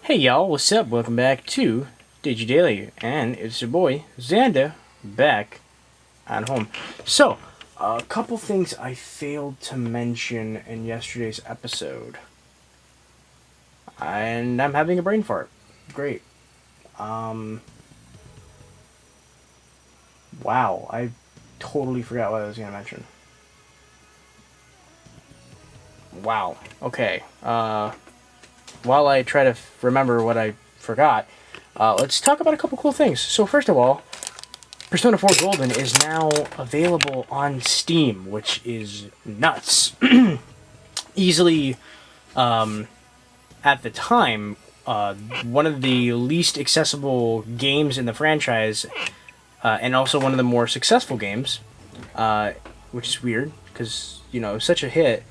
Hey y'all, what's up? Welcome back to DigiDaily, and it's your boy Xander back at home. So, a couple things I failed to mention in yesterday's episode, and I'm having a brain fart. Great. Um, wow, I totally forgot what I was gonna mention. Wow. Okay. While I try to remember what I forgot, let's talk about a couple cool things. So first of all, Persona 4 Golden is now available on Steam, which is nuts. Easily, at the time, one of the least accessible games in the franchise, and also one of the more successful games, which is weird, because, it was such a hit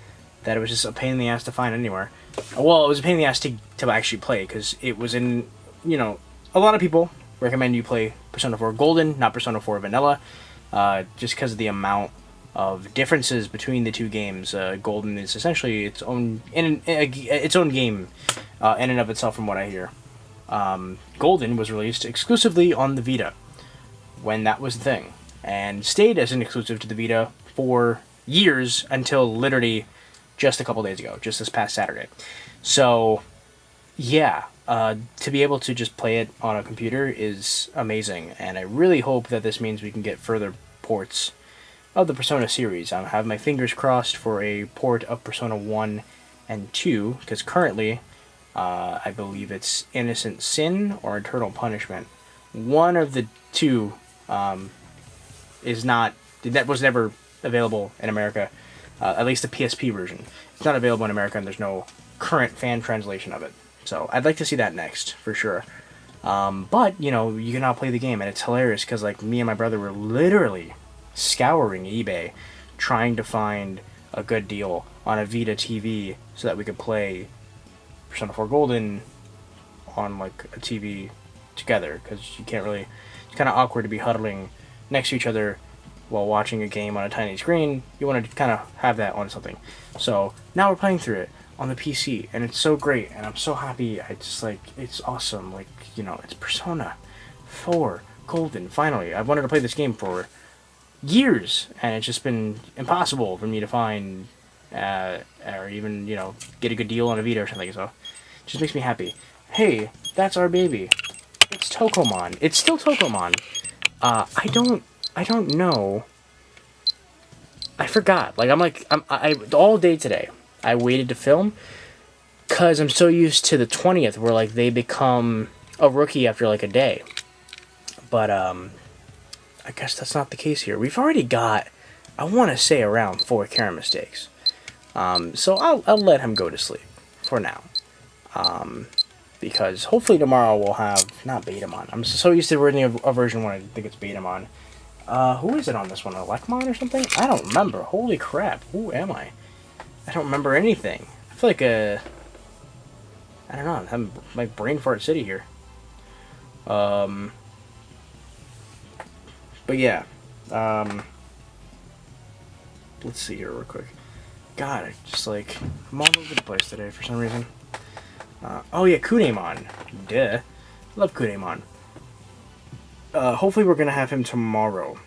that it was just a pain in the ass to find anywhere. Well, it was a pain in the ass to actually play, because it was in, a lot of people recommend you play Persona 4 Golden, not Persona 4 Vanilla, just because of the amount of differences between the two games. Golden is essentially its own its own game in and of itself, from what I hear. Golden was released exclusively on the Vita when that was the thing, and stayed as an exclusive to the Vita for years until literally just a couple days ago, just this past Saturday. So, yeah, to be able to just play it on a computer is amazing, and I really hope that this means we can get further ports of the Persona series. I have my fingers crossed for a port of Persona 1 and 2, because currently, I believe it's Innocent Sin or Eternal Punishment. One of the two that was never available in America, at least the PSP version. It's not available in America, and there's no current fan translation of it. So I'd like to see that next, for sure. But, you can now play the game, and it's hilarious, because, me and my brother were literally scouring eBay, trying to find a good deal on a Vita TV so that we could play Persona 4 Golden on, a TV together, because you can't really... It's kind of awkward to be huddling next to each other while watching a game on a tiny screen. You want to kind of have that on something. So now we're playing through it on the PC, and it's so great, and I'm so happy. It's awesome. It's Persona 4 Golden. Finally, I've wanted to play this game for years, and it's just been impossible for me to find, or even, get a good deal on a Vita or something. So it just makes me happy. Hey, that's our baby. It's Tokomon. It's still Tokomon. I don't know. I forgot. I all day today, I waited to film, because I'm so used to the 20th, where, they become a rookie after, a day. But, I guess that's not the case here. We've already got, I want to say, around 4 camera mistakes. So I'll let him go to sleep for now. Because hopefully tomorrow we'll have, not Betamon. I'm so used to reading a version 1, I think it's Betamon. Who is it on this one? Elecmon or something? I don't remember. Holy crap. Who am I? I don't remember anything. I feel like I don't know. I'm having brain fart city here. But yeah. Let's see here real quick. God, I'm all over the place today for some reason. Oh yeah, Kunemon. Duh. Love Kunemon. Hopefully we're going to have him tomorrow.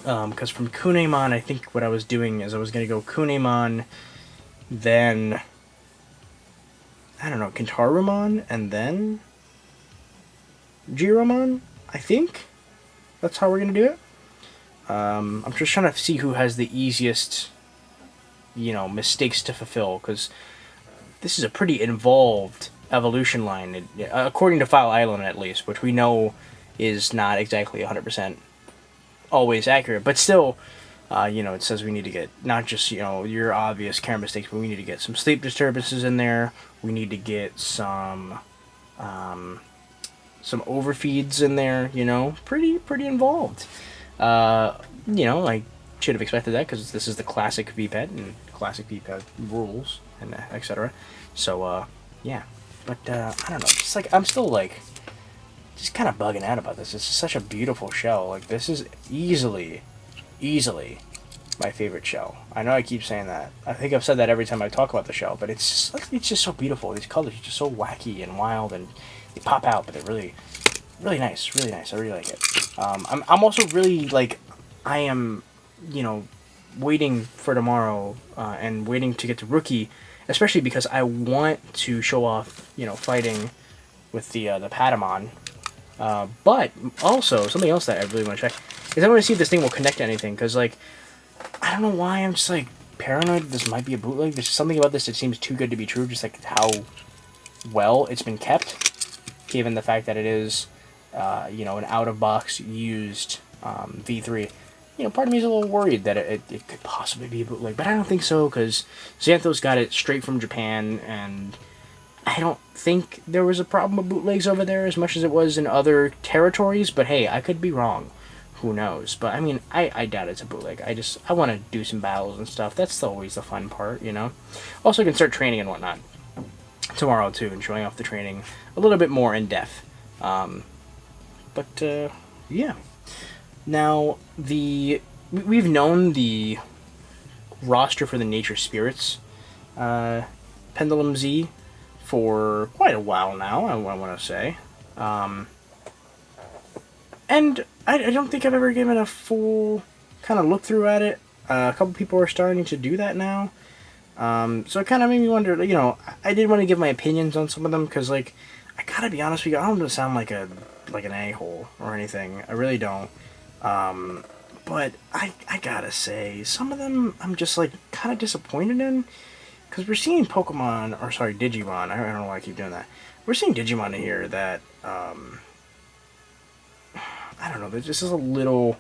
Because from Kunemon, I think what I was doing is I was going to go Kunemon, then, I don't know, Kintarumon, and then Jiromon, I think? That's how we're going to do it. I'm just trying to see who has the easiest, mistakes to fulfill, because this is a pretty involved evolution line, according to File Island at least, which we know is not exactly 100% always accurate, but still, it says we need to get not just, your obvious camera mistakes, but we need to get some sleep disturbances in there. We need to get some overfeeds in there, pretty involved. I should have expected that, because this is the classic VPET, and classic VPET rules, and etc. So, yeah. But, I don't know, just I'm still just kind of bugging out about this. It's such a beautiful shell. This is easily my favorite shell. I know I keep saying that. I think I've said that every time I talk about the shell, but it's just so beautiful. These colors are just so wacky and wild, and they pop out, but they're really, really nice. Really nice. I really like it. I'm also really, like, I am, you know, waiting for tomorrow and waiting to get to Rookie, especially because I want to show off, you know, fighting with the Patamon. But also, something else that I really want to check is I want to see if this thing will connect to anything, because, like, I don't know why I'm just, like, paranoid this might be a bootleg. There's something about this that seems too good to be true, just, like, how well it's been kept, given the fact that it is, you know, an out-of-box used V3. You know, part of me is a little worried that it could possibly be a bootleg, but I don't think so, because Xanthos got it straight from Japan, and I don't think there was a problem with bootlegs over there as much as it was in other territories, but hey, I could be wrong. Who knows? But I mean, I doubt it's a bootleg. I want to do some battles and stuff. That's always the fun part, you know? Also, I can start training and whatnot tomorrow, too, and showing off the training a little bit more in depth. Yeah. Now, we've known the roster for the Nature Spirits Pendulum Z for quite a while now, I want to say. And I don't think I've ever given a full kind of look through at it. A couple people are starting to do that now. So it kind of made me wonder, you know, I did want to give my opinions on some of them, because, like, I gotta be honest with you, I don't want to sound like an a-hole or anything. I really don't. But I gotta say, some of them I'm just, like, kind of disappointed in. Because we're seeing Pokemon, or sorry, Digimon, I don't know why I keep doing that. We're seeing Digimon in here that, I don't know, this is a little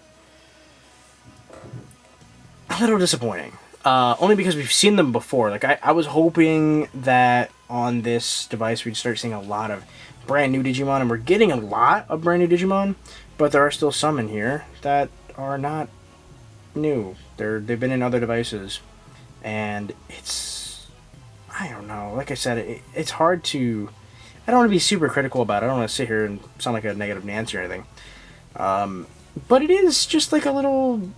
disappointing. Only because we've seen them before. Like, I was hoping that on this device we'd start seeing a lot of brand new Digimon, and we're getting a lot of brand new Digimon, but there are still some in here that are not new. They've been in other devices, and it's, I don't know, like I said, it's hard to, I don't want to be super critical about it. I don't want to sit here and sound like a negative Nancy or anything. But it is just like a little,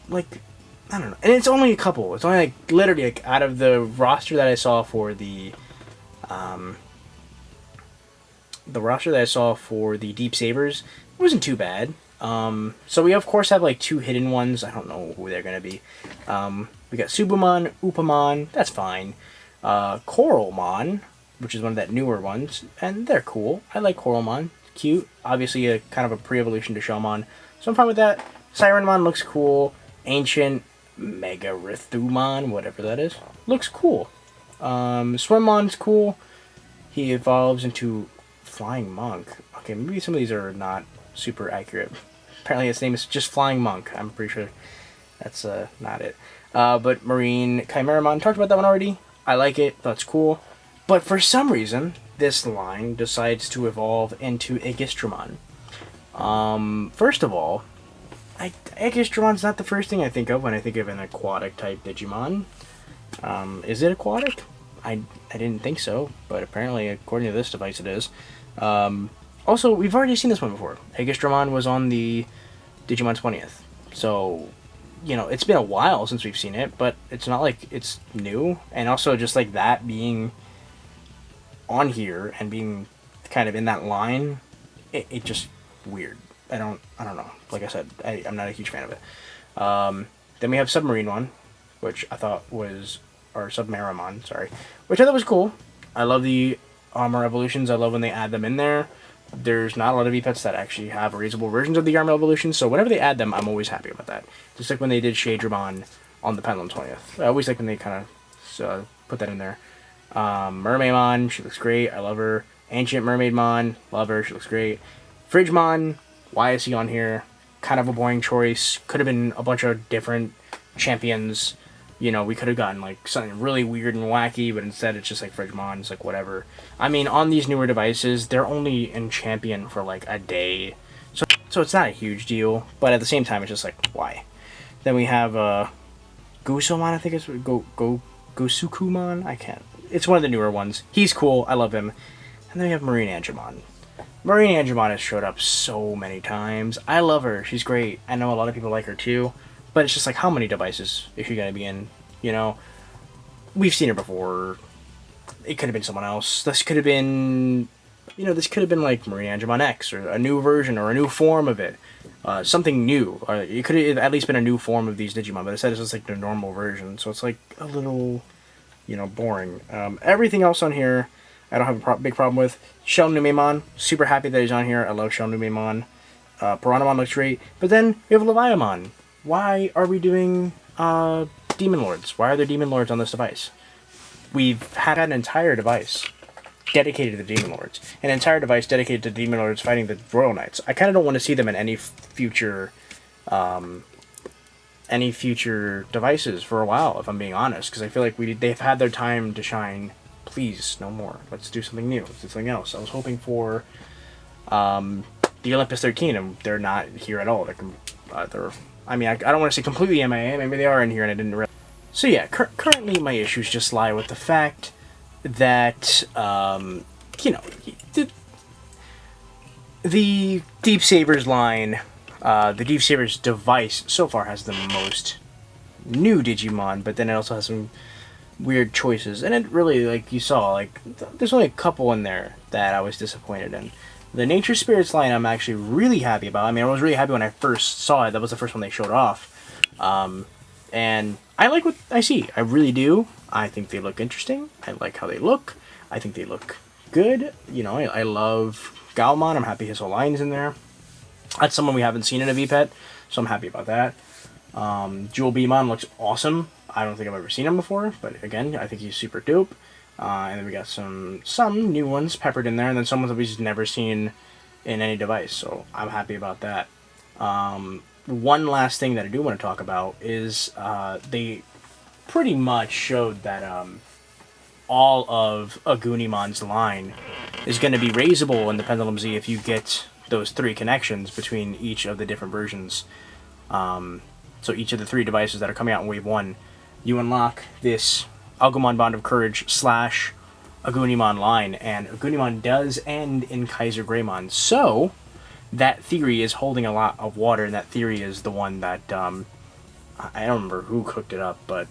like, I don't know. And it's only a couple. It's only, like, literally, like, out of the roster that I saw for the Deep Sabers, it wasn't too bad. So we, of course, have, like, 2 hidden ones. I don't know who they're going to be. We got Subumon, Upamon, that's fine. Coralmon, which is one of that newer ones, and they're cool. I like Coralmon. Cute. Obviously, a kind of a pre-evolution to Shellmon, so I'm fine with that. Sirenmon looks cool. Ancient Megarithumon, whatever that is, looks cool. Swimmon's cool. He evolves into Flying Monk. Okay, maybe some of these are not super accurate. Apparently its name is just Flying Monk. I'm pretty sure that's not it. But Marine Chimeramon, talked about that one already. I like it. That's cool. But for some reason, this line decides to evolve into Aegistramon. First of all, Aegistramon's not the first thing I think of when I think of an aquatic type Digimon. Is it aquatic? I didn't think so, but apparently, according to this device, it is. Also, we've already seen this one before. Aegistramon was on the Digimon 20th. So, you know, it's been a while since we've seen it, but it's not like it's new. And also, just like that being on here and being kind of in that line, it just weird. I don't know. Like I said, I'm not a huge fan of it. Then we have Submarine one, which I thought was, or Submarimon, sorry, which I thought was cool. I love the armor evolutions. I love when they add them in there. There's not a lot of V-Pets that actually have reasonable versions of the armor evolutions, so whenever they add them, I'm always happy about that. Just like when they did Shadramon on the Pendulum 20th. I always like when they kind of put that in there. Mermaidmon, she looks great. I love her. Ancient Mermaidmon, love her. She looks great. Fridgemon, why is he on here? Kind of a boring choice. Could have been a bunch of different champions. You know, we could have gotten, like, something really weird and wacky, but instead it's just, like, Fridgemon. It's, like, whatever. I mean, on these newer devices, they're only in champion for, like, a day. So it's not a huge deal, but at the same time, it's just, like, why? Then we have, Gusomon, I think it's, Gosukumon? I can't. It's one of the newer ones. He's cool. I love him. And then we have Marine Angemon. Marine Angemon has showed up so many times. I love her. She's great. I know a lot of people like her too. But it's just like, how many devices is she going to be in? You know, we've seen her before. It could have been someone else. This could have been, this could have been like Marine Angemon X, or a new version, or a new form of it. Something new. Or it could have at least been a new form of these Digimon, but instead it's just like the normal version. So it's like a little, boring. Everything else on here, I don't have a big problem with. Shell Numemon, super happy that he's on here. I love Shell Numemon. Piranhamon looks great. But then we have Leviamon. Why are we doing Demon Lords? Why are there Demon Lords on this device? We've had an entire device dedicated to the Demon Lords. An entire device dedicated to Demon Lords fighting the Royal Knights. I kind of don't want to see them in any future devices for a while, if I'm being honest, because I feel like they've had their time to shine. Please, no more. Let's do something new. Let's do something else. I was hoping for the Olympus 13, and they're not here at all. I don't want to say completely MIA. Maybe they are in here and I didn't realize. So yeah, currently my issues just lie with the fact that, the Deep Sabers line, the Deep Sabers device so far has the most new Digimon, but then it also has some weird choices. And it really, like you saw, there's only a couple in there that I was disappointed in. The Nature Spirits line I'm actually really happy about. I mean, I was really happy when I first saw it. That was the first one they showed off. And I like what I see. I really do. I think they look interesting. I like how they look. I think they look good. I love Galmon. I'm happy his whole line's in there. That's someone we haven't seen in a VPET, so I'm happy about that. Jewel Beamon looks awesome. I don't think I've ever seen him before, but again, I think he's super dope. And then we got some new ones peppered in there, and then some ones that we've just never seen in any device, so I'm happy about that. One last thing that I do want to talk about is they pretty much showed that all of Agunimon's line is going to be raisable in the Pendulum Z if you get those 3 connections between each of the different versions. So each of the 3 devices that are coming out in Wave 1, you unlock this Agumon Bond of Courage / Agunimon line, and Agunimon does end in Kaiser Greymon. So that theory is holding a lot of water, and that theory is the one that I don't remember who cooked it up, but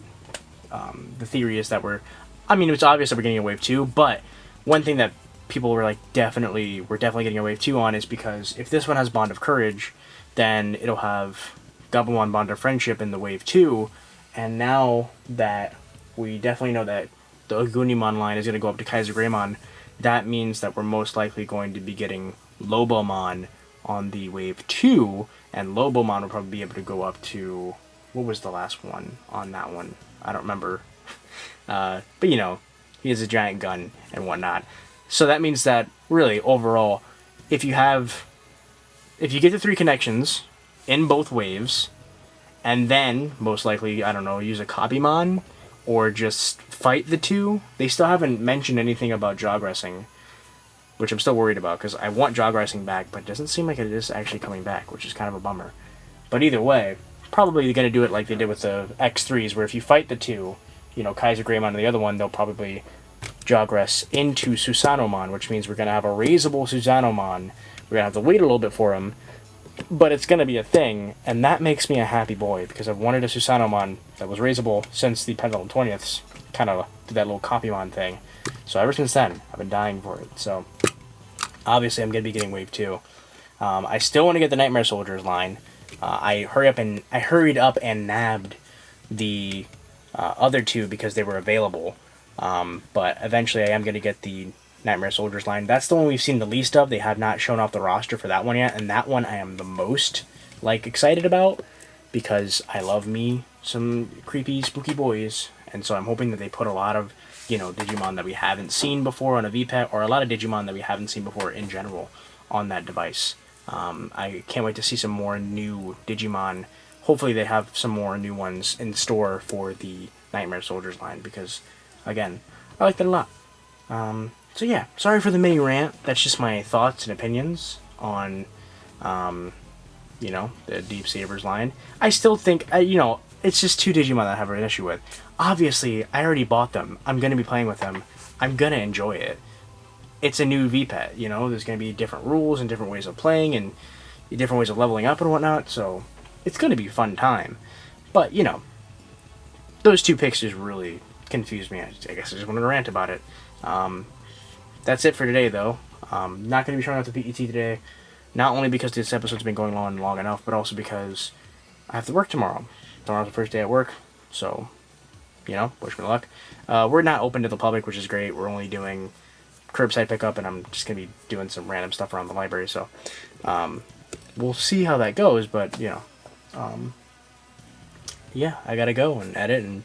the theory is that it's obvious that we're getting a Wave 2, but one thing that people were like, we're definitely getting a Wave 2 on is because if this one has Bond of Courage, then it'll have Gabumon Bond of Friendship in the Wave 2, and now that we definitely know that the Agunimon line is going to go up to Kaiser Greymon, that means that we're most likely going to be getting Lobomon on the Wave 2, and Lobomon will probably be able to go up to, what was the last one on that one? I don't remember. But he has a giant gun and whatnot. So that means that, really, overall, if you get the 3 connections in both waves, and then, most likely, I don't know, use a Copymon, or just fight the 2, they still haven't mentioned anything about Jogressing, which I'm still worried about, because I want Jogressing back, but it doesn't seem like it is actually coming back, which is kind of a bummer. But either way, probably they're going to do it like they did with the X3s, where if you fight the 2, Kaiser Greymon and the other one, they'll probably Jogress into Susanomon, which means we're going to have a raisable Susanomon. We're going to have to wait a little bit for him, but it's going to be a thing, and that makes me a happy boy, because I've wanted a Susanomon that was raisable since the Pendulum 20th kind of did that little Copymon thing. So ever since then, I've been dying for it. So obviously I'm going to be getting Wave 2. I still want to get the Nightmare Soldiers line. I hurried up and nabbed the other 2 because they were available. But eventually I am going to get the Nightmare Soldiers line. That's the one we've seen the least of. They have not shown off the roster for that one yet, and that one I am the most excited about, because I love me some creepy, spooky boys, and so I'm hoping that they put a lot of Digimon that we haven't seen before on a VPET, or a lot of Digimon that we haven't seen before in general on that device. I can't wait to see some more new Digimon. Hopefully they have some more new ones in store for the Nightmare Soldiers line, because, again, I like that a lot. So yeah, sorry for the mini rant. That's just my thoughts and opinions on, the Deep Sabers line. I still think, it's just 2 Digimon that I have an issue with. Obviously, I already bought them. I'm going to be playing with them. I'm going to enjoy it. It's a new VPET, there's going to be different rules and different ways of playing and different ways of leveling up and whatnot, so it's going to be a fun time. But, you know, those two picks just really confused me. I guess I just wanted to rant about it. That's it for today, though. Not going to be showing up to PET today, not only because this episode's been going on long enough, but also because I have to work tomorrow. Tomorrow's the first day at work, so, you know, wish me luck. We're not open to the public, which is great. We're only doing curbside pickup, and I'm just going to be doing some random stuff around the library, so we'll see how that goes, but, you know, yeah, I gotta go and edit and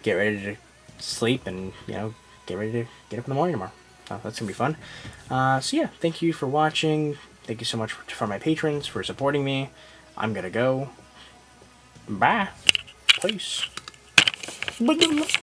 get ready to sleep and, you know, get ready to get up in the morning tomorrow. That's gonna be fun. So yeah, thank you for watching. Thank you so much for my patrons for supporting me. I'm gonna go. Bye. Peace.